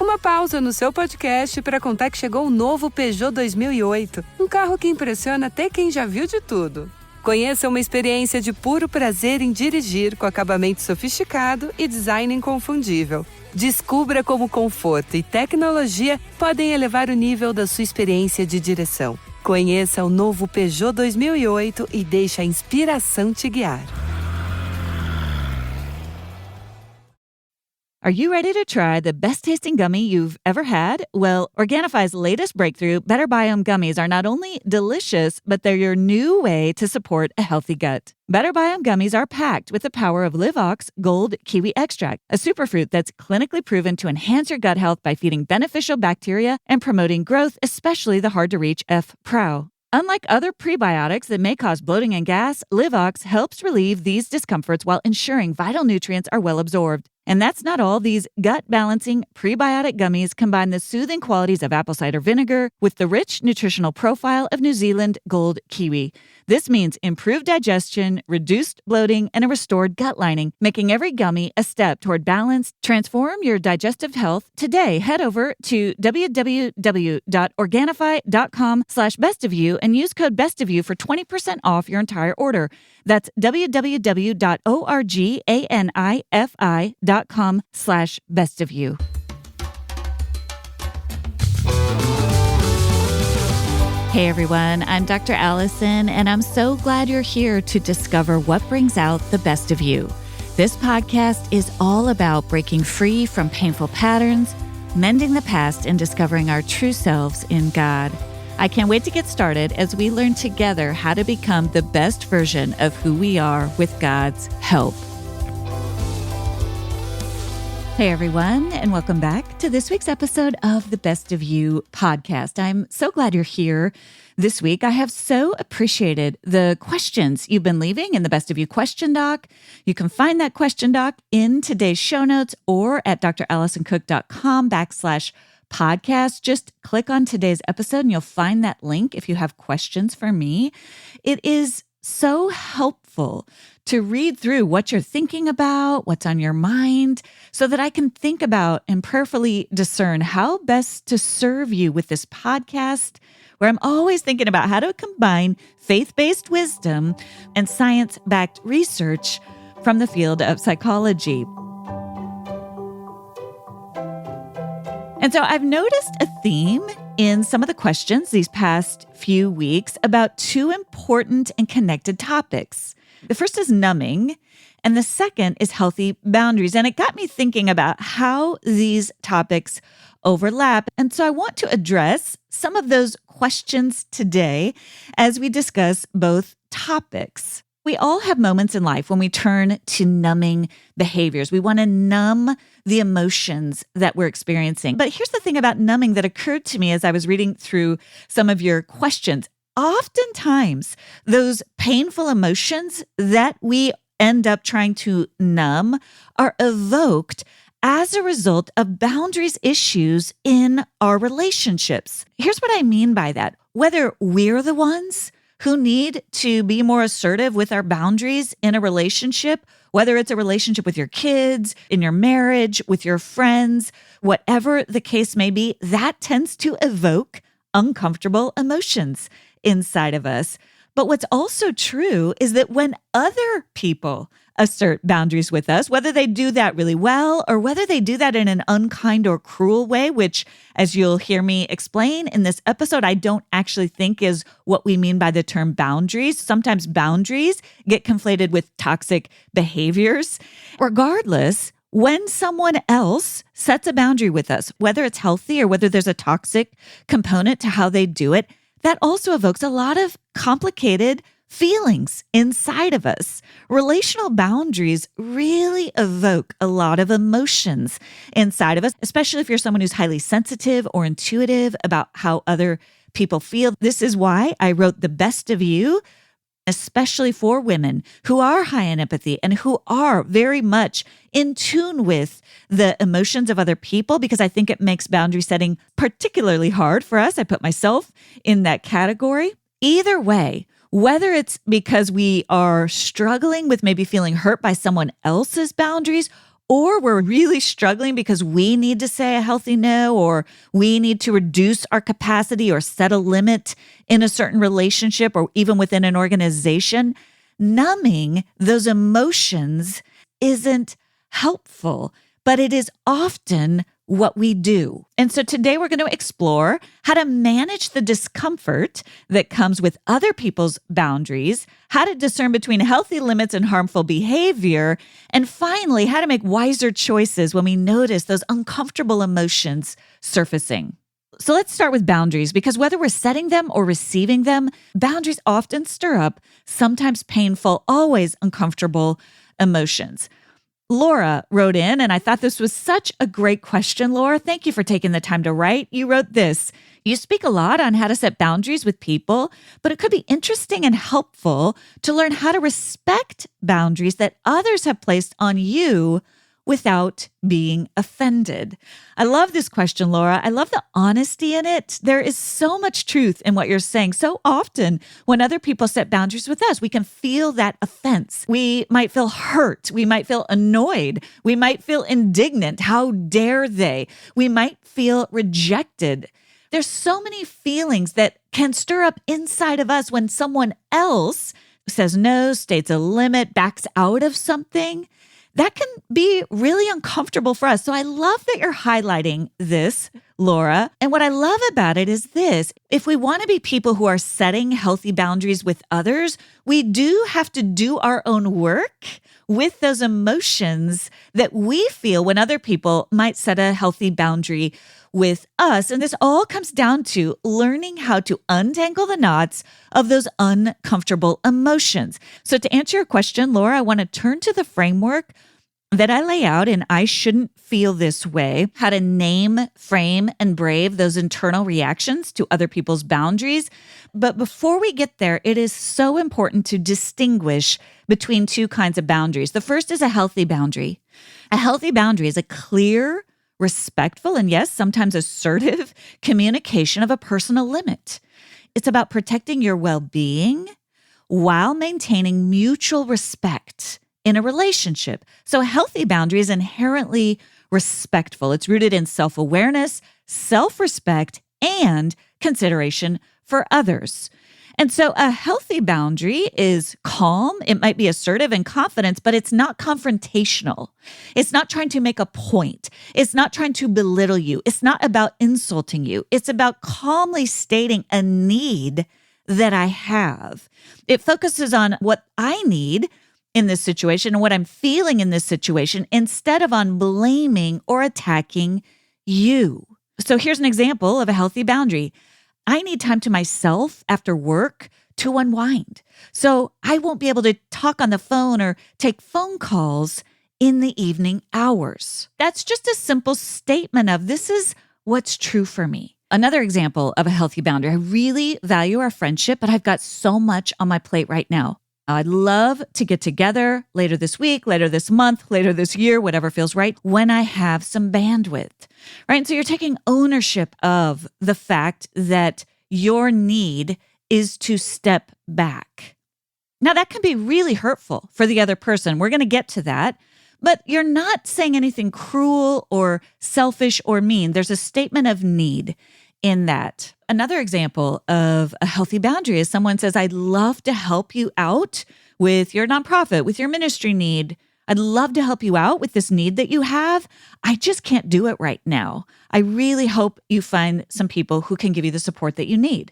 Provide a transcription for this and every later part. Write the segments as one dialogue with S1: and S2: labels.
S1: Uma pausa no seu podcast para contar que chegou o novo Peugeot 2008, um carro que impressiona até quem já viu de tudo. Conheça uma experiência de puro prazer em dirigir com acabamento sofisticado e design inconfundível. Descubra como conforto e tecnologia podem elevar o nível da sua experiência de direção. Conheça o novo Peugeot 2008 e deixe a inspiração te guiar.
S2: Are you ready to try the best-tasting gummy you've ever had? Well, Organifi's latest breakthrough, Better Biome gummies, are not only delicious, but they're your new way to support a healthy gut. Better Biome gummies are packed with the power of Live Ox Gold Kiwi Extract, a superfruit that's clinically proven to enhance your gut health by feeding beneficial bacteria and promoting growth, especially the hard-to-reach F. prau. Unlike other prebiotics that may cause bloating and gas, LiveOx helps relieve these discomforts while ensuring vital nutrients are well absorbed. And that's not all. These gut-balancing prebiotic gummies combine the soothing qualities of apple cider vinegar with the rich nutritional profile of New Zealand gold kiwi. This means improved digestion, reduced bloating, and a restored gut lining, making every gummy a step toward balance. Transform your digestive health today. Head over to www.organifi.com/bestofyou and use code bestofyou for 20% off your entire order. That's www.organifi.com/bestofyou. Hey everyone, I'm Dr. Allison, and I'm so glad you're here to discover what brings out the best of you. This podcast is all about breaking free from painful patterns, mending the past, and discovering our true selves in God. I can't wait to get started as we learn together how to become the best version of who we are with God's help. Hey everyone, and welcome back to this week's episode of the Best of You podcast. I'm so glad you're here this week. I have so appreciated the questions you've been leaving in the Best of You question doc. You can find that question doc in today's show notes or at drallisoncook.com/podcast. Just click on today's episode and you'll find that link if you have questions for me. It is so helpful to read through what you're thinking about, what's on your mind, so that I can think about and prayerfully discern how best to serve you with this podcast, where I'm always thinking about how to combine faith-based wisdom and science-backed research from the field of psychology. And so I've noticed a theme in some of the questions these past few weeks about two important and connected topics. The first is numbing, and the second is healthy boundaries. And it got me thinking about how these topics overlap. And so I want to address some of those questions today as we discuss both topics. We all have moments in life when we turn to numbing behaviors. We want to numb the emotions that we're experiencing. But here's the thing about numbing that occurred to me as I was reading through some of your questions. Oftentimes, those painful emotions that we end up trying to numb are evoked as a result of boundaries issues in our relationships. Here's what I mean by that. Whether we're the ones who need to be more assertive with our boundaries in a relationship, whether it's a relationship with your kids, in your marriage, with your friends, whatever the case may be, that tends to evoke uncomfortable emotions inside of us. But what's also true is that when other people assert boundaries with us, whether they do that really well or whether they do that in an unkind or cruel way, which, as you'll hear me explain in this episode, I don't actually think is what we mean by the term boundaries. Sometimes boundaries get conflated with toxic behaviors. Regardless, when someone else sets a boundary with us, whether it's healthy or whether there's a toxic component to how they do it, that also evokes a lot of complicated feelings inside of us. Relational boundaries really evoke a lot of emotions inside of us, especially if you're someone who's highly sensitive or intuitive about how other people feel. This is why I wrote The Best of You, especially for women who are high in empathy and who are very much in tune with the emotions of other people, because I think it makes boundary setting particularly hard for us. I put myself in that category. Either way, whether it's because we are struggling with maybe feeling hurt by someone else's boundaries, or we're really struggling because we need to say a healthy no, or we need to reduce our capacity or set a limit in a certain relationship or even within an organization, numbing those emotions isn't helpful, but it is often what we do. And so today we're going to explore how to manage the discomfort that comes with other people's boundaries, how to discern between healthy limits and harmful behavior, and finally, how to make wiser choices when we notice those uncomfortable emotions surfacing. So let's start with boundaries, because whether we're setting them or receiving them, boundaries often stir up sometimes painful, always uncomfortable emotions. Laura wrote in, and I thought this was such a great question, Laura. Thank you for taking the time to write. You wrote this: you speak a lot on how to set boundaries with people, but it could be interesting and helpful to learn how to respect boundaries that others have placed on you without being offended. I love this question, Laura. I love the honesty in it. There is so much truth in what you're saying. So often when other people set boundaries with us, we can feel that offense. We might feel hurt. We might feel annoyed. We might feel indignant. How dare they? We might feel rejected. There's so many feelings that can stir up inside of us when someone else says no, states a limit, backs out of something. That can be really uncomfortable for us. So I love that you're highlighting this, Laura. And what I love about it is this: if we want to be people who are setting healthy boundaries with others, we do have to do our own work with those emotions that we feel when other people might set a healthy boundary with us. And this all comes down to learning how to untangle the knots of those uncomfortable emotions. So to answer your question, Laura, I want to turn to the framework that I lay out in I Shouldn't Feel This Way, how to name, frame, and brave those internal reactions to other people's boundaries. But before we get there, it is so important to distinguish between two kinds of boundaries. The first is a healthy boundary. A healthy boundary is a clear, respectful, and yes, sometimes assertive communication of a personal limit. It's about protecting your well-being while maintaining mutual respect in a relationship. So a healthy boundary is inherently respectful. It's rooted in self-awareness, self-respect, and consideration for others. And so a healthy boundary is calm. It might be assertive and confident, but it's not confrontational. It's not trying to make a point. It's not trying to belittle you. It's not about insulting you. It's about calmly stating a need that I have. It focuses on what I need in this situation and what I'm feeling in this situation instead of on blaming or attacking you. So here's an example of a healthy boundary. I need time to myself after work to unwind. So I won't be able to talk on the phone or take phone calls in the evening hours. That's just a simple statement of this is what's true for me. Another example of a healthy boundary. I really value our friendship, but I've got so much on my plate right now. I'd love to get together later this week, later this month, later this year, whatever feels right, when I have some bandwidth, right? And so you're taking ownership of the fact that your need is to step back. Now, that can be really hurtful for the other person. We're going to get to that, but you're not saying anything cruel or selfish or mean. There's a statement of need in that. Another example of a healthy boundary is someone says, I'd love to help you out with your nonprofit, with your ministry need. I'd love to help you out with this need that you have. I just can't do it right now. I really hope you find some people who can give you the support that you need.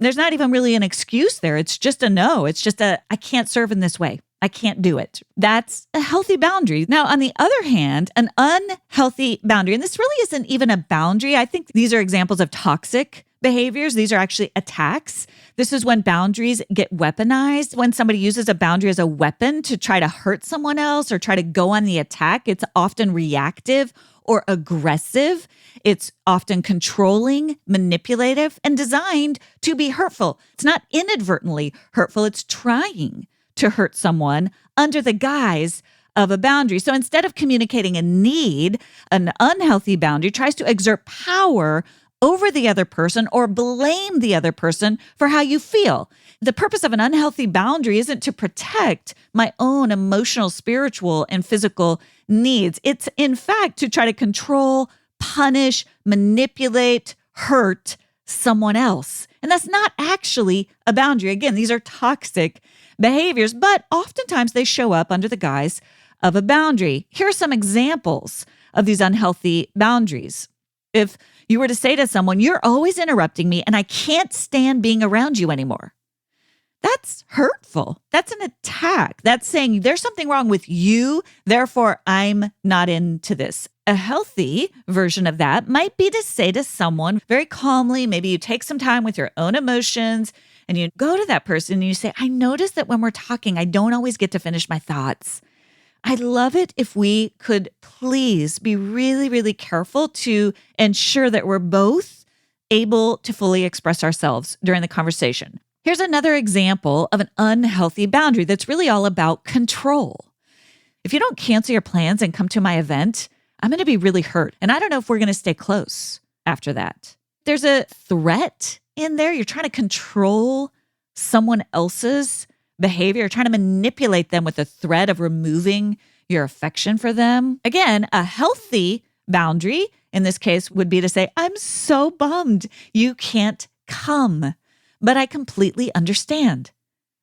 S2: There's not even really an excuse there. It's just a no. It's just I can't serve in this way. I can't do it. That's a healthy boundary. Now, on the other hand, an unhealthy boundary, and this really isn't even a boundary. I think these are examples of toxic behaviors. These are actually attacks. This is when boundaries get weaponized, when somebody uses a boundary as a weapon to try to hurt someone else or try to go on the attack. It's often reactive or aggressive. It's often controlling, manipulative, and designed to be hurtful. It's not inadvertently hurtful. It's trying to hurt someone under the guise of a boundary. So instead of communicating a need, an unhealthy boundary tries to exert power over the other person or blame the other person for how you feel. The purpose of an unhealthy boundary isn't to protect my own emotional, spiritual, and physical needs. It's, in fact, to try to control, punish, manipulate, hurt someone else. And that's not actually a boundary. Again, these are toxic behaviors, but oftentimes they show up under the guise of a boundary. Here are some examples of these unhealthy boundaries. If you were to say to someone, "You're always interrupting me and I can't stand being around you anymore," that's hurtful. That's an attack. That's saying there's something wrong with you, therefore I'm not into this. A healthy version of that might be to say to someone very calmly, maybe you take some time with your own emotions and you go to that person and you say, "I notice that when we're talking, I don't always get to finish my thoughts. I'd love it if we could please be really, really careful to ensure that we're both able to fully express ourselves during the conversation." Here's another example of an unhealthy boundary that's really all about control. If you don't cancel your plans and come to my event, I'm going to be really hurt. And I don't know if we're going to stay close after that. There's a threat in there. You're trying to control someone else's behavior, trying to manipulate them with the threat of removing your affection for them. Again, a healthy boundary in this case would be to say, "I'm so bummed you can't come, but I completely understand."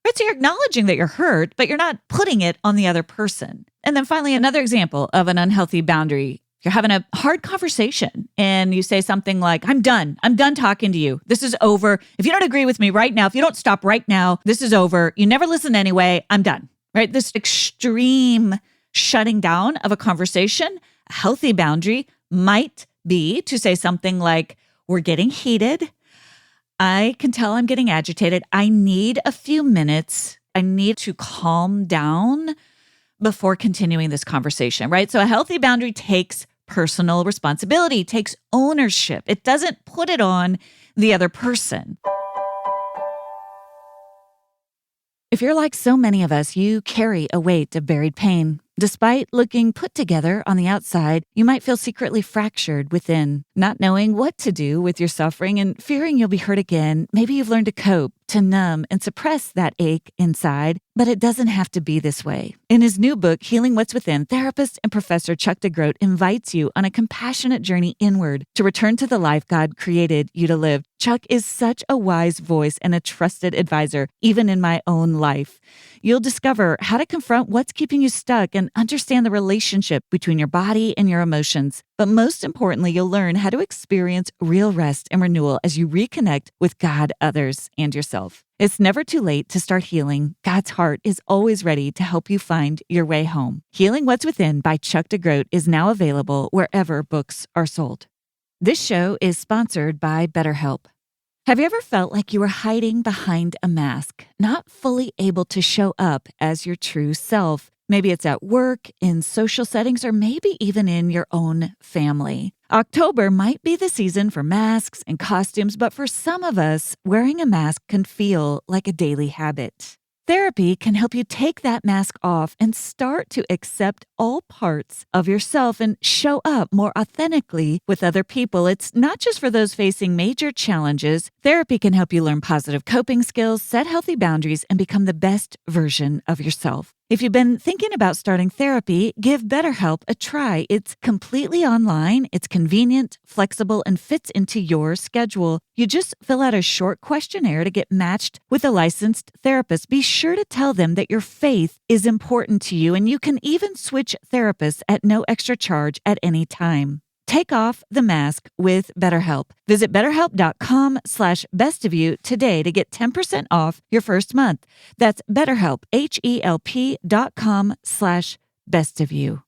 S2: Right? So you're acknowledging that you're hurt, but you're not putting it on the other person. And then finally, another example of an unhealthy boundary. You're having a hard conversation and you say something like, I'm done talking to you. This is over. If you don't agree with me right now, if you don't stop right now, this is over. You never listen anyway. I'm done." Right? This extreme shutting down of a conversation. A healthy boundary might be to say something like, "We're getting heated. I can tell I'm getting agitated. I need a few minutes. I need to calm down before continuing this conversation," right? So a healthy boundary takes personal responsibility, takes ownership. It doesn't put it on the other person. If you're like so many of us, you carry a weight of buried pain. Despite looking put together on the outside, you might feel secretly fractured within, not knowing what to do with your suffering and fearing you'll be hurt again. Maybe you've learned to cope, to numb, and suppress that ache inside, but it doesn't have to be this way. In his new book, Healing What's Within, therapist and professor Chuck DeGroat invites you on a compassionate journey inward to return to the life God created you to live. Chuck is such a wise voice and a trusted advisor, even in my own life. You'll discover how to confront what's keeping you stuck and understand the relationship between your body and your emotions. But most importantly, you'll learn how to experience real rest and renewal as you reconnect with God, others, and yourself. It's never too late to start healing. God's heart is always ready to help you find your way home. Healing What's Within by Chuck DeGroat is now available wherever books are sold. This show is sponsored by BetterHelp. Have you ever felt like you were hiding behind a mask, not fully able to show up as your true self? Maybe it's at work, in social settings, or maybe even in your own family. October might be the season for masks and costumes, but for some of us, wearing a mask can feel like a daily habit. Therapy can help you take that mask off and start to accept all parts of yourself and show up more authentically with other people. It's not just for those facing major challenges. Therapy can help you learn positive coping skills, set healthy boundaries, and become the best version of yourself. If you've been thinking about starting therapy, give BetterHelp a try. It's completely online, it's convenient, flexible, and fits into your schedule. You just fill out a short questionnaire to get matched with a licensed therapist. Be sure to tell them that your faith is important to you, and you can even switch therapists at no extra charge at any time. Take off the mask with BetterHelp. Visit BetterHelp.com/bestofyou today to get 10% off your first month. That's BetterHelp, HELP.com/bestofyou.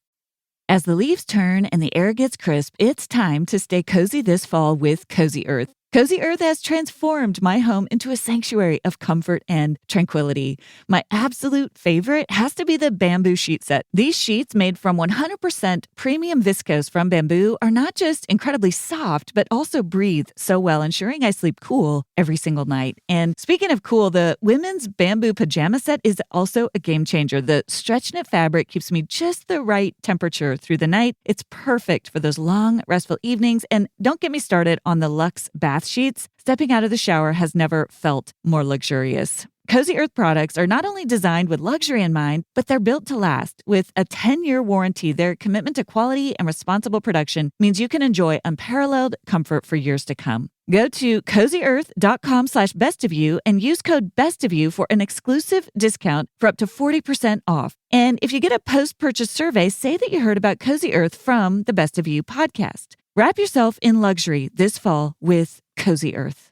S2: As the leaves turn and the air gets crisp, it's time to stay cozy this fall with Cozy Earth. Cozy Earth has transformed my home into a sanctuary of comfort and tranquility. My absolute favorite has to be the bamboo sheet set. These sheets, made from 100% premium viscose from bamboo, are not just incredibly soft, but also breathe so well, ensuring I sleep cool every single night. And speaking of cool, the women's bamboo pajama set is also a game changer. The stretch knit fabric keeps me just the right temperature through the night. It's perfect for those long, restful evenings. And don't get me started on the luxe bath sheets. Stepping out of the shower has never felt more luxurious. Cozy Earth products are not only designed with luxury in mind, but they're built to last. With a 10-year warranty, their commitment to quality and responsible production means you can enjoy unparalleled comfort for years to come. Go to cozyearth.com/bestofyou and use code bestofyou for an exclusive discount for up to 40% off. And if you get a post-purchase survey, say that you heard about Cozy Earth from the Best of You podcast. Wrap yourself in luxury this fall with Cozy Earth.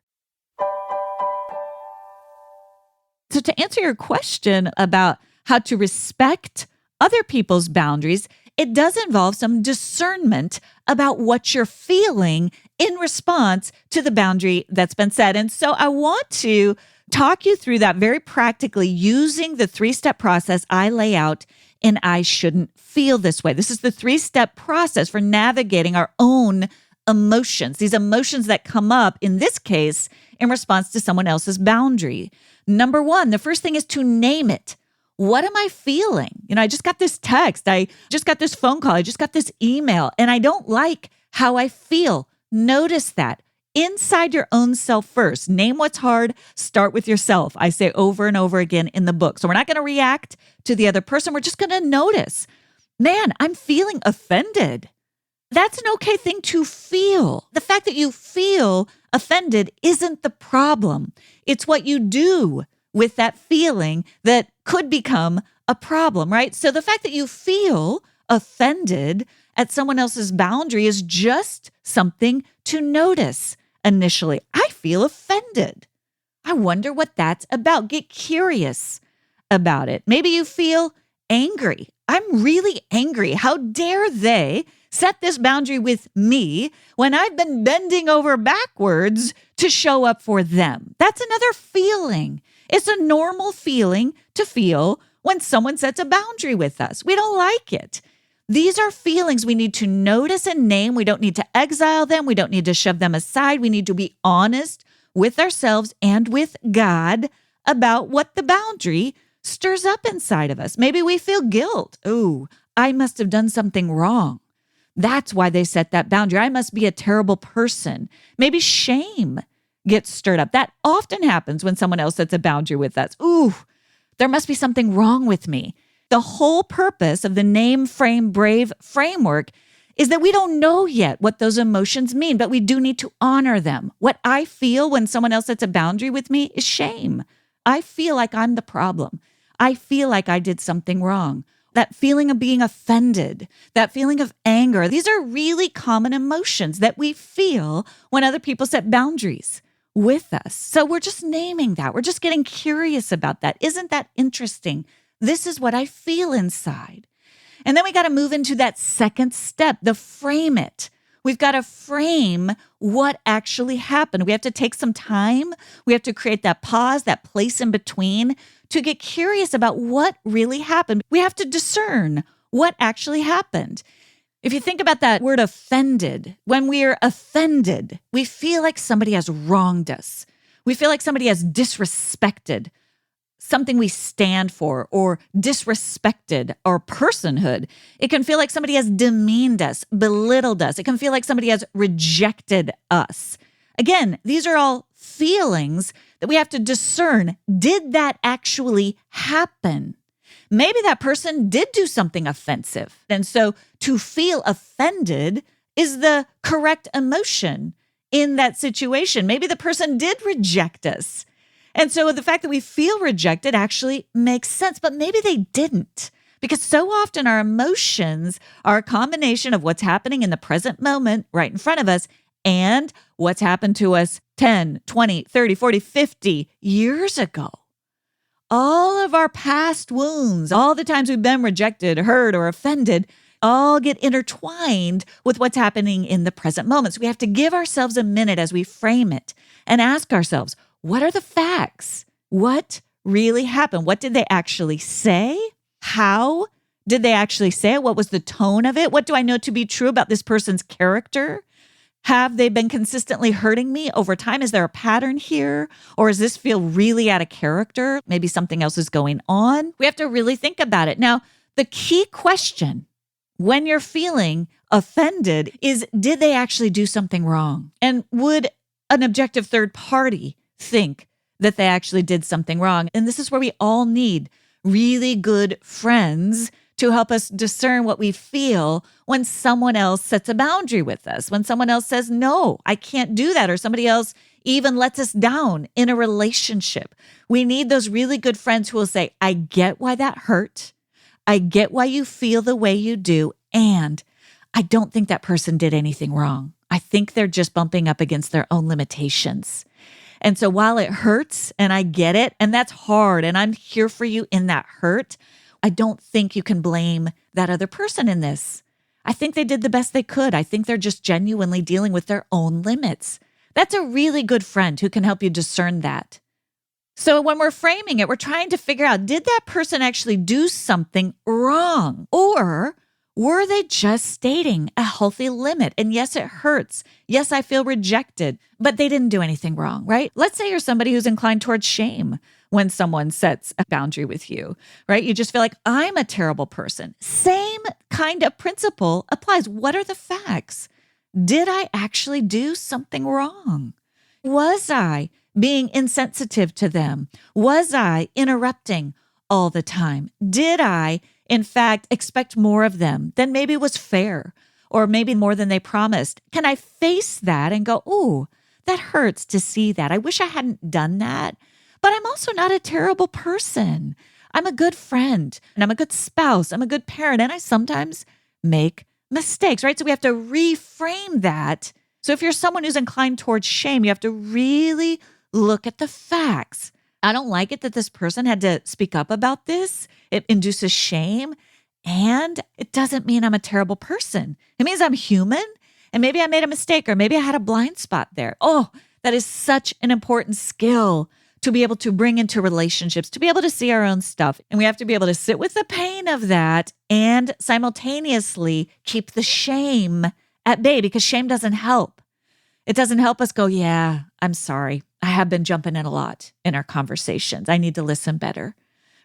S2: So to answer your question about how to respect other people's boundaries, it does involve some discernment about what you're feeling in response to the boundary that's been set. And so I want to talk you through that very practically using the 3-step process I lay out in I Shouldn't Feel This Way. This is the 3-step process for navigating our own emotions, these emotions that come up, in this case, in response to someone else's boundary. Number 1, the first thing is to name it. What am I feeling? I just got this text. I just got this phone call. I just got this email, and I don't like how I feel. Notice that. Inside your own self first. Name what's hard. Start with yourself. I say over and over again in the book. So we're not going to react to the other person. We're just going to notice, man, I'm feeling offended. That's an okay thing to feel. The fact that you feel offended isn't the problem. It's what you do with that feeling that could become a problem, right? So the fact that you feel offended at someone else's boundary is just something to notice initially. I feel offended. I wonder what that's about. Get curious about it. Maybe you feel angry. I'm really angry. How dare they set this boundary with me when I've been bending over backwards to show up for them? That's another feeling. It's a normal feeling to feel when someone sets a boundary with us. We don't like it. These are feelings we need to notice and name. We don't need to exile them. We don't need to shove them aside. We need to be honest with ourselves and with God about what the boundary stirs up inside of us. Maybe we feel guilt. Oh, I must have done something wrong. That's why they set that boundary. I must be a terrible person. Maybe shame gets stirred up. That often happens when someone else sets a boundary with us. Ooh, there must be something wrong with me. The whole purpose of the name, frame, brave framework is that we don't know yet what those emotions mean, but we do need to honor them. What I feel when someone else sets a boundary with me is shame. I feel like I'm the problem. I feel like I did something wrong. That feeling of being offended, that feeling of anger, these are really common emotions that we feel when other people set boundaries with us. So we're just naming that. We're just getting curious about that. Isn't that interesting? This is what I feel inside. And then we got to move into that second step, the frame it. We've got to frame what actually happened. We have to take some time. We have to create that pause, that place in between to get curious about what really happened. We have to discern what actually happened. If you think about that word offended, when we're offended, we feel like somebody has wronged us. We feel like somebody has disrespected something we stand for or disrespected our personhood. It can feel like somebody has demeaned us, belittled us. It can feel like somebody has rejected us. Again, these are all feelings that we have to discern. Did that actually happen? Maybe that person did do something offensive. And so to feel offended is the correct emotion in that situation. Maybe the person did reject us. And so the fact that we feel rejected actually makes sense, but maybe they didn't. Because so often our emotions are a combination of what's happening in the present moment right in front of us and what's happened to us 10, 20, 30, 40, 50 years ago. All of our past wounds, all the times we've been rejected, hurt, or offended all get intertwined with what's happening in the present moment. So we have to give ourselves a minute as we frame it and ask ourselves, what are the facts? What really happened? What did they actually say? How did they actually say it? What was the tone of it? What do I know to be true about this person's character? Have they been consistently hurting me over time? Is there a pattern here? Or does this feel really out of character? Maybe something else is going on. We have to really think about it. Now, the key question when you're feeling offended is, did they actually do something wrong? And would an objective third party think that they actually did something wrong? And this is where we all need really good friends to help us discern what we feel when someone else sets a boundary with us, when someone else says, no, I can't do that, or somebody else even lets us down in a relationship. We need those really good friends who will say, I get why that hurt. I get why you feel the way you do. And I don't think that person did anything wrong. I think they're just bumping up against their own limitations. And so while it hurts, and I get it, and that's hard, and I'm here for you in that hurt, I don't think you can blame that other person in this. I think they did the best they could. I think they're just genuinely dealing with their own limits. That's a really good friend who can help you discern that. So when we're framing it, we're trying to figure out, did that person actually do something wrong? Or were they just stating a healthy limit? And yes, it hurts. Yes, I feel rejected, but they didn't do anything wrong, right? Let's say you're somebody who's inclined towards shame when someone sets a boundary with you, right? You just feel like, I'm a terrible person. Same kind of principle applies. What are the facts? Did I actually do something wrong? Was I being insensitive to them? Was I interrupting all the time? Did I, in fact, expect more of them than maybe was fair, or maybe more than they promised? Can I face that and go, ooh, that hurts to see that. I wish I hadn't done that. But I'm also not a terrible person. I'm a good friend, and I'm a good spouse. I'm a good parent, and I sometimes make mistakes, right? So we have to reframe that. So if you're someone who's inclined towards shame, you have to really look at the facts. I don't like it that this person had to speak up about this. It induces shame, and it doesn't mean I'm a terrible person. It means I'm human, and maybe I made a mistake, or maybe I had a blind spot there. Oh, that is such an important skill to be able to bring into relationships, to be able to see our own stuff. And we have to be able to sit with the pain of that and simultaneously keep the shame at bay, because shame doesn't help. It doesn't help us go, yeah, I'm sorry. I have been jumping in a lot in our conversations. I need to listen better,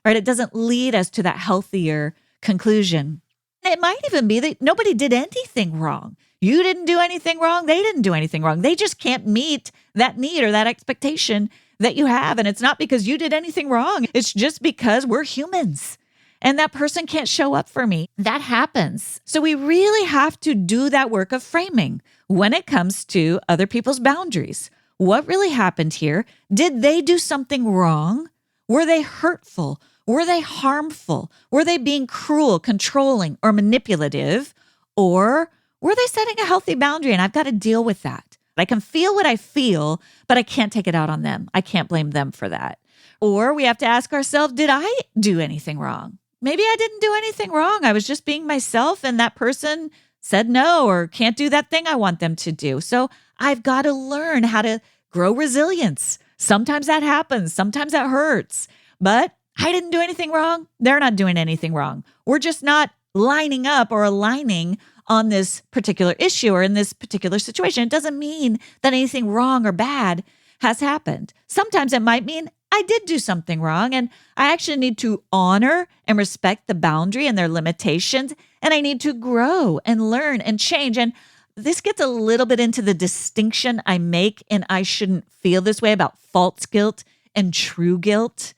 S2: right? It doesn't lead us to that healthier conclusion. It might even be that nobody did anything wrong. You didn't do anything wrong. They didn't do anything wrong. They just can't meet that need or that expectation that you have. And it's not because you did anything wrong. It's just because we're humans and that person can't show up for me. That happens. So we really have to do that work of framing when it comes to other people's boundaries. What really happened here? Did they do something wrong? Were they hurtful? Were they harmful? Were they being cruel, controlling, or manipulative? Or were they setting a healthy boundary? And I've got to deal with that. I can feel what I feel, but I can't take it out on them. I can't blame them for that. Or we have to ask ourselves, did I do anything wrong? Maybe I didn't do anything wrong. I was just being myself, and that person said no or can't do that thing I want them to do. So I've got to learn how to grow resilience. Sometimes that happens. Sometimes that hurts. But I didn't do anything wrong. They're not doing anything wrong. We're just not lining up or aligning on this particular issue or in this particular situation. It doesn't mean that anything wrong or bad has happened. Sometimes it might mean I did do something wrong, and I actually need to honor and respect the boundary and their limitations, and I need to grow and learn and change. And this gets a little bit into the distinction I make in I shouldn't feel this way about false guilt and true guilt.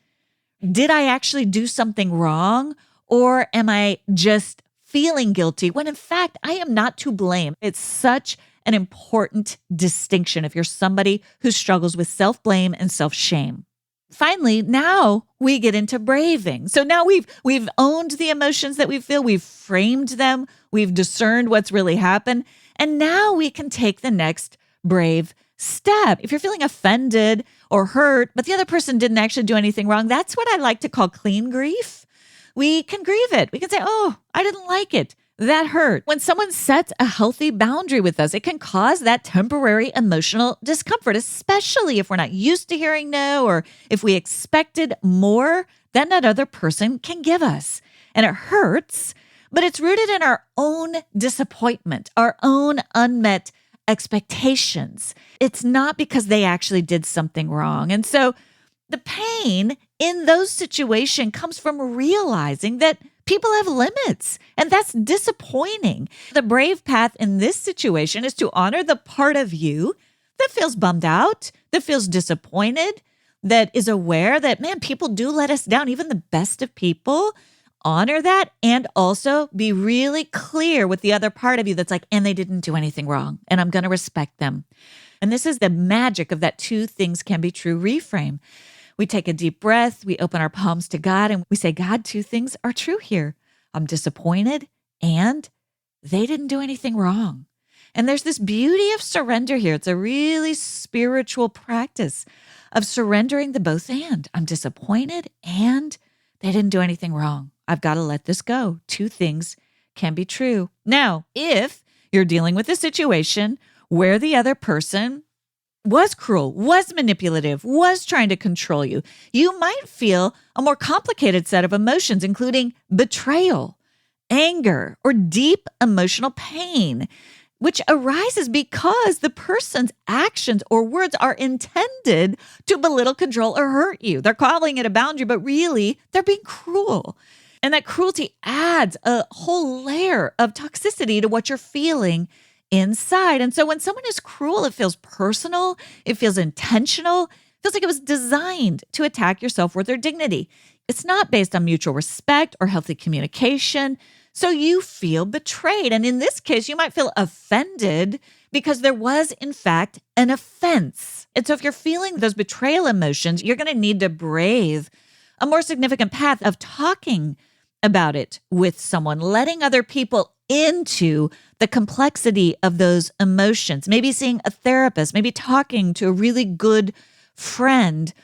S2: Did I actually do something wrong, or am I just feeling guilty when in fact I am not to blame? It's such an important distinction if you're somebody who struggles with self-blame and self-shame. Finally, now we get into braving. So now we've owned the emotions that we feel, we've framed them, we've discerned what's really happened, and now we can take the next brave step. If you're feeling offended or hurt, but the other person didn't actually do anything wrong, that's what I like to call clean grief. We can grieve it. We can say, oh, I didn't like it. that hurt. When someone sets a healthy boundary with us, it can cause that temporary emotional discomfort, especially if we're not used to hearing no or if we expected more than that other person can give us. And it hurts, but it's rooted in our own disappointment, our own unmet expectations. It's not because they actually did something wrong. And so the pain in those situations comes from realizing that people have limits, and that's disappointing. The brave path in this situation is to honor the part of you that feels bummed out, that feels disappointed, that is aware that, man, people do let us down, even the best of people. Honor that and also be really clear with the other part of you that's like, and they didn't do anything wrong, and I'm going to respect them. And this is the magic of that two things can be true reframe. We take a deep breath, we open our palms to God, and we say, God, two things are true here. I'm disappointed, and they didn't do anything wrong. And there's this beauty of surrender here. It's a really spiritual practice of surrendering the both and. I'm disappointed, and they didn't do anything wrong. I've got to let this go. Two things can be true. Now, if you're dealing with a situation where the other person was cruel, was manipulative, was trying to control you, you might feel a more complicated set of emotions, including betrayal, anger, or deep emotional pain, which arises because the person's actions or words are intended to belittle, control, or hurt you. They're calling it a boundary, but really they're being cruel. And that cruelty adds a whole layer of toxicity to what you're feeling inside. And so when someone is cruel, it feels personal, it feels intentional, it feels like it was designed to attack your self-worth or dignity. It's not based on mutual respect or healthy communication. So you feel betrayed. And in this case, you might feel offended because there was, in fact, an offense. And so if you're feeling those betrayal emotions, you're going to need to brave a more significant path of talking about it with someone, letting other people into the complexity of those emotions, maybe seeing a therapist, maybe talking to a really good friend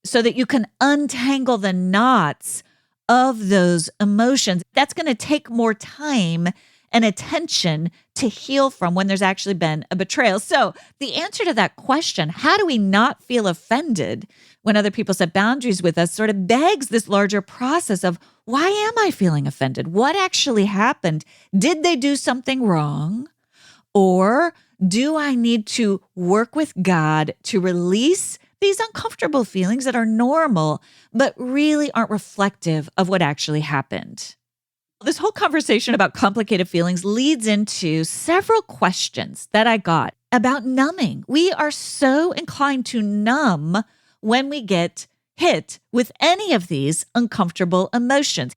S2: so that you can untangle the knots of those emotions. That's going to take more time and attention to heal from when there's actually been a betrayal. So the answer to that question, how do we not feel offended when other people set boundaries with us, sort of begs this larger process of, why am I feeling offended? What actually happened? Did they do something wrong? Or do I need to work with God to release these uncomfortable feelings that are normal, but really aren't reflective of what actually happened? This whole conversation about complicated feelings leads into several questions that I got about numbing. We are so inclined to numb when we get hit with any of these uncomfortable emotions.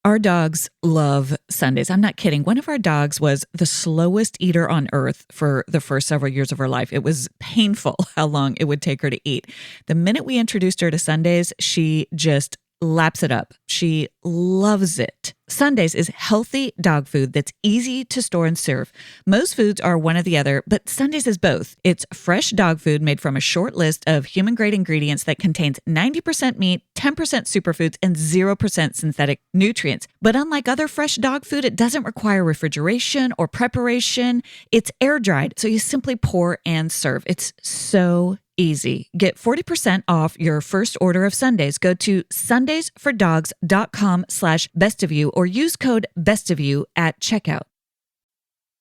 S2: Our dogs love Sundays. I'm not kidding. One of our dogs was the slowest eater on earth for the first several years of her life. It was painful how long it would take her to eat. The minute we introduced her to Sundays, she just laps it up. She loves it. Sundays is healthy dog food that's easy to store and serve. Most foods are one or the other, but Sundays is both. It's fresh dog food made from a short list of human-grade ingredients that contains 90% meat, 10% superfoods, and 0% synthetic nutrients. But unlike other fresh dog food, it doesn't require refrigeration or preparation. It's air-dried, so you simply pour and serve. It's so easy. Get 40% off your first order of Sundays. Go to sundaysfordogs.com/bestofyou or use code bestofyou at checkout.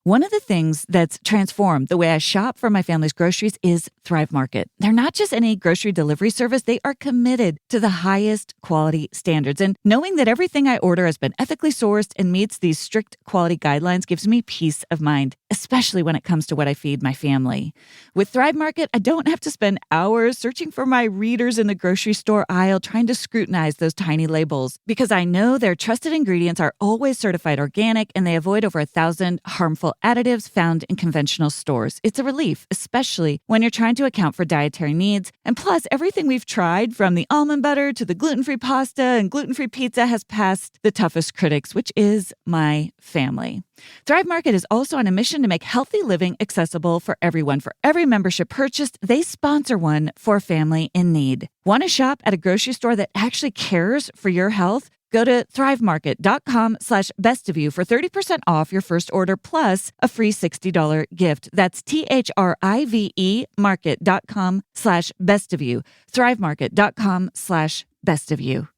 S2: One of the things that's transformed the way I shop for my family's groceries is Thrive Market. They're not just any grocery delivery service. They are committed to the highest quality standards. And knowing that everything I order has been ethically sourced and meets these strict quality guidelines gives me peace of mind, especially when it comes to what I feed my family. With Thrive Market, I don't have to spend hours searching for my readers in the grocery store aisle trying to scrutinize those tiny labels, because I know their trusted ingredients are always certified organic and they avoid over 1,000 harmful additives found in conventional stores. It's a relief, especially when you're trying to account for dietary needs. And plus, everything we've tried, from the almond butter to the gluten-free pasta and gluten-free pizza, has passed the toughest critics, which is my family. Thrive Market is also on a mission to make healthy living accessible for everyone. For every membership purchased, they sponsor one for a family in need. Want to shop at a grocery store that actually cares for your health? Go to thrivemarket.com/bestofyou for 30% off your first order plus a free $60 gift. That's THRIVE market.com/bestofyou. thrivemarket.com/bestofyou.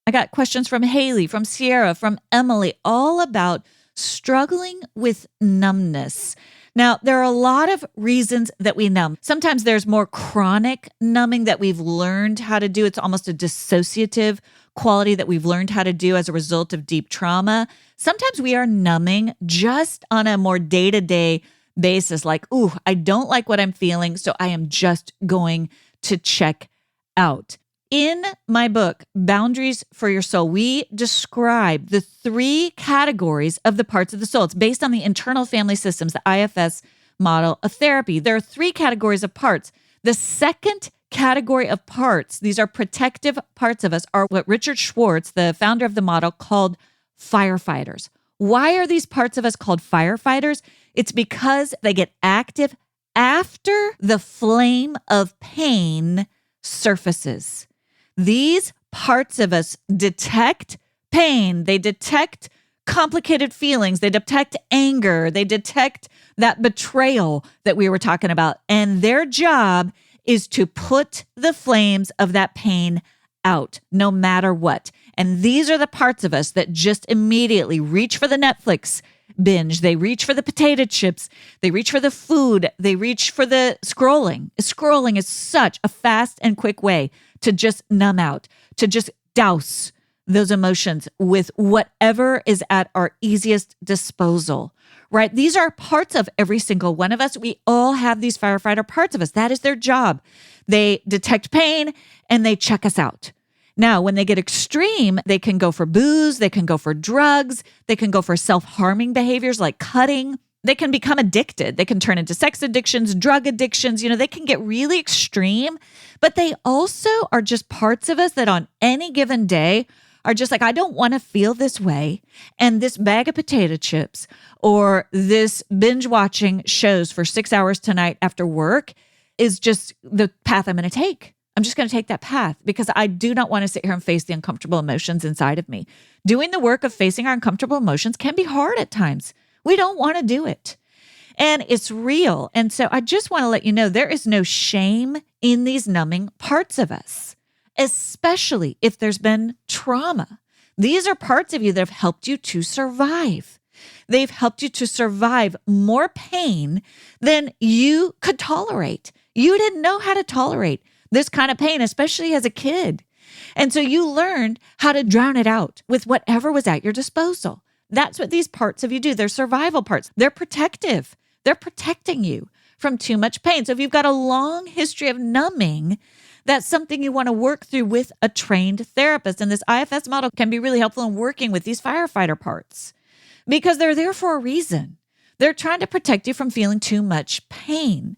S2: I got questions from Haley, from Sierra, from Emily, all about struggling with numbness. Now, there are a lot of reasons that we numb. Sometimes there's more chronic numbing that we've learned how to do. It's almost a dissociative quality that we've learned how to do as a result of deep trauma. Sometimes we are numbing just on a more day-to-day basis, like, ooh, I don't like what I'm feeling, so I am just going to check out. In my book, Boundaries for Your Soul, we describe the 3 categories of the parts of the soul. It's based on the internal family systems, the IFS model of therapy. There are 3 categories of parts. The second category of parts, these are protective parts of us, are what Richard Schwartz, the founder of the model, called firefighters. Why are these parts of us called firefighters? It's because they get active after the flame of pain surfaces. These parts of us detect pain. They detect complicated feelings. They detect anger. They detect that betrayal that we were talking about. And their job is to put the flames of that pain out, no matter what. And these are the parts of us that just immediately reach for the Netflix binge. They reach for the potato chips. They reach for the food. They reach for the scrolling. Scrolling is such a fast and quick way to just numb out, to just douse those emotions with whatever is at our easiest disposal, right? These are parts of every single one of us. We all have these firefighter parts of us. That is their job. They detect pain and they check us out. Now, when they get extreme, they can go for booze, they can go for drugs, they can go for self-harming behaviors like cutting. They can become addicted. They can turn into sex addictions, drug addictions. They can get really extreme, but they also are just parts of us that on any given day are just like, I don't want to feel this way. And this bag of potato chips or this binge watching shows for 6 hours tonight after work is just the path I'm going to take. I'm just going to take that path because I do not want to sit here and face the uncomfortable emotions inside of me. Doing the work of facing our uncomfortable emotions can be hard at times. We don't want to do it. And it's real. And so I just want to let you know there is no shame in these numbing parts of us, especially if there's been trauma. These are parts of you that have helped you to survive. They've helped you to survive more pain than you could tolerate. You didn't know how to tolerate this kind of pain, especially as a kid. And so you learned how to drown it out with whatever was at your disposal. That's what these parts of you do. They're survival parts. They're protective. They're protecting you from too much pain. So if you've got a long history of numbing, that's something you want to work through with a trained therapist. And this IFS model can be really helpful in working with these firefighter parts because they're there for a reason. They're trying to protect you from feeling too much pain.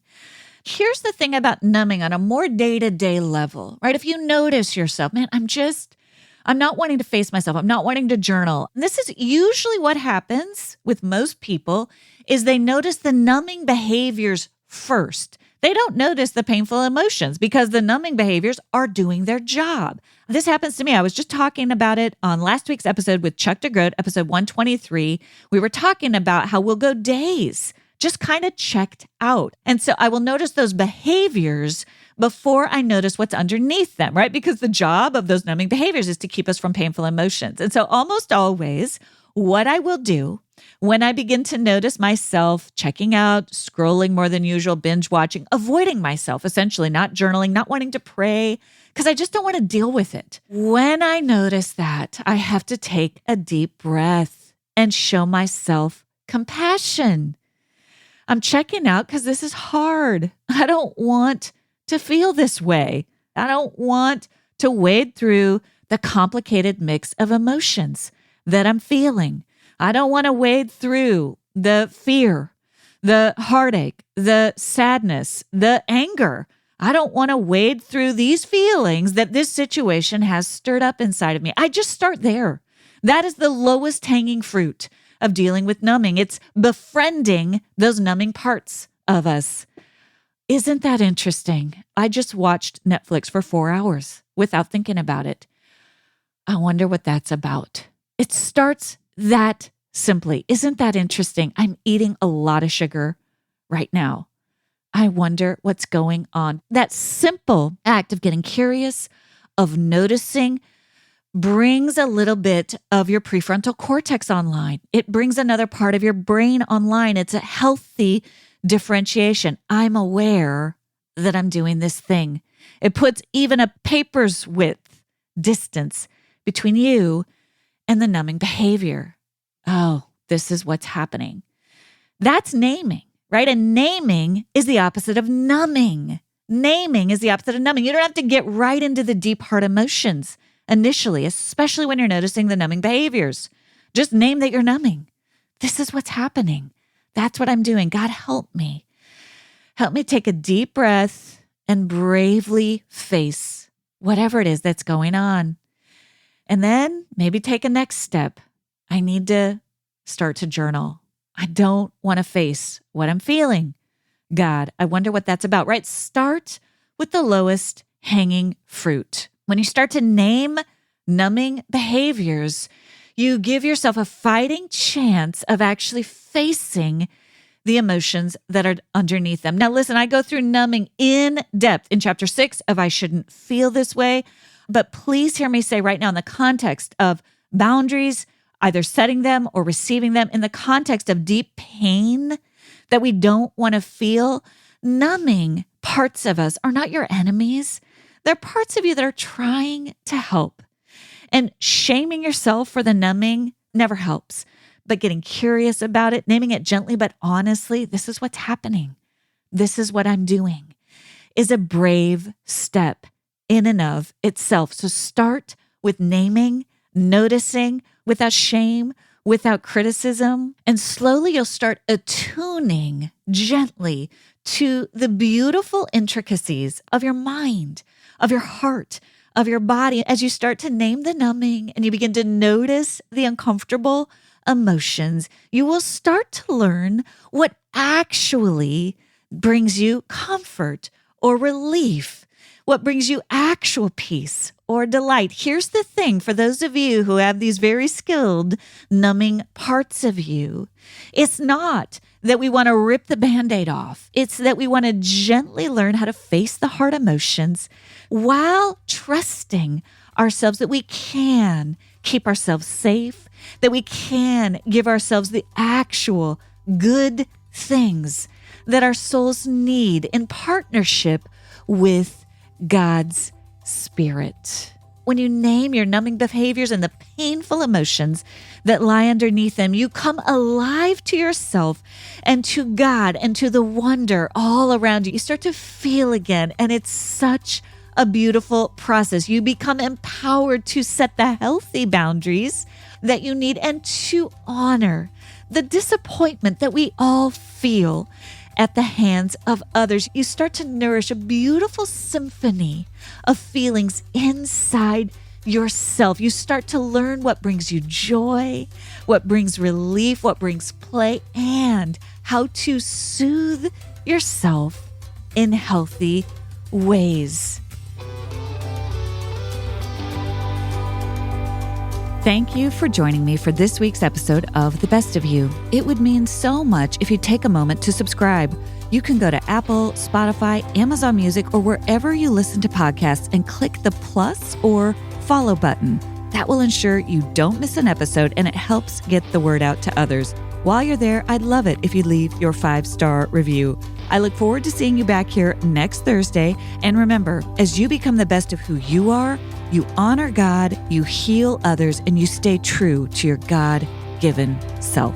S2: Here's the thing about numbing on a more day-to-day level, right? If you notice yourself, man, I'm not wanting to face myself. I'm not wanting to journal. And this is usually what happens with most people is they notice the numbing behaviors first. They don't notice the painful emotions because the numbing behaviors are doing their job. This happens to me. I was just talking about it on last week's episode with Chuck DeGroat, episode 123. We were talking about how we'll go days just kind of checked out. And so I will notice those behaviors before I notice what's underneath them, right? Because the job of those numbing behaviors is to keep us from painful emotions. And so almost always what I will do when I begin to notice myself checking out, scrolling more than usual, binge watching, avoiding myself, essentially not journaling, not wanting to pray, because I just don't want to deal with it. When I notice that, I have to take a deep breath and show myself compassion. I'm checking out because this is hard. I don't want to feel this way. I don't want to wade through the complicated mix of emotions that I'm feeling. I don't want to wade through the fear, the heartache, the sadness, the anger. I don't want to wade through these feelings that this situation has stirred up inside of me. I just start there. That is the lowest hanging fruit of dealing with numbing. It's befriending those numbing parts of us. Isn't that interesting? I just watched Netflix for 4 hours without thinking about it. I wonder what that's about. It starts that simply. Isn't that interesting? I'm eating a lot of sugar right now. I wonder what's going on. That simple act of getting curious, of noticing, brings a little bit of your prefrontal cortex online. It brings another part of your brain online. It's a healthy differentiation. I'm aware that I'm doing this thing. It puts even a paper's width distance between you and the numbing behavior. Oh, this is what's happening. That's naming, right? And naming is the opposite of numbing. Naming is the opposite of numbing. You don't have to get right into the deep hard emotions initially, especially when you're noticing the numbing behaviors. Just name that you're numbing. This is what's happening. That's what I'm doing. God, help me. Help me take a deep breath and bravely face whatever it is that's going on. And then maybe take a next step. I need to start to journal. I don't want to face what I'm feeling. God, I wonder what that's about, right? Start with the lowest hanging fruit. When you start to name numbing behaviors, you give yourself a fighting chance of actually facing the emotions that are underneath them. Now, listen, I go through numbing in depth in chapter 6 of I Shouldn't Feel This Way. But please hear me say right now, in the context of boundaries, either setting them or receiving them, in the context of deep pain that we don't want to feel, numbing parts of us are not your enemies. They're parts of you that are trying to help. And shaming yourself for the numbing never helps. But getting curious about it, naming it gently but honestly, this is what's happening. This is what I'm doing, is a brave step in and of itself. So start with naming, noticing, without shame, without criticism, and slowly you'll start attuning gently to the beautiful intricacies of your mind, of your heart, of your body. As you start to name the numbing and you begin to notice the uncomfortable emotions, you will start to learn what actually brings you comfort or relief, what brings you actual peace or delight. Here's the thing for those of you who have these very skilled numbing parts of you. It's not that we want to rip the Band-Aid off. It's that we want to gently learn how to face the hard emotions while trusting ourselves that we can keep ourselves safe, that we can give ourselves the actual good things that our souls need in partnership with God's Spirit. When you name your numbing behaviors and the painful emotions that lie underneath them, you come alive to yourself and to God and to the wonder all around you. You start to feel again, and it's such a beautiful process. You become empowered to set the healthy boundaries that you need and to honor the disappointment that we all feel at the hands of others. You start to nourish a beautiful symphony of feelings inside yourself. You start to learn what brings you joy, what brings relief, what brings play, and how to soothe yourself in healthy ways. Thank you for joining me for this week's episode of The Best of You. It would mean so much if you take a moment to subscribe. You can go to Apple, Spotify, Amazon Music, or wherever you listen to podcasts and click the plus or follow button. That will ensure you don't miss an episode, and it helps get the word out to others. While you're there, I'd love it if you leave your 5-star review. I look forward to seeing you back here next Thursday. And remember, as you become the best of who you are, you honor God, you heal others, and you stay true to your God-given self.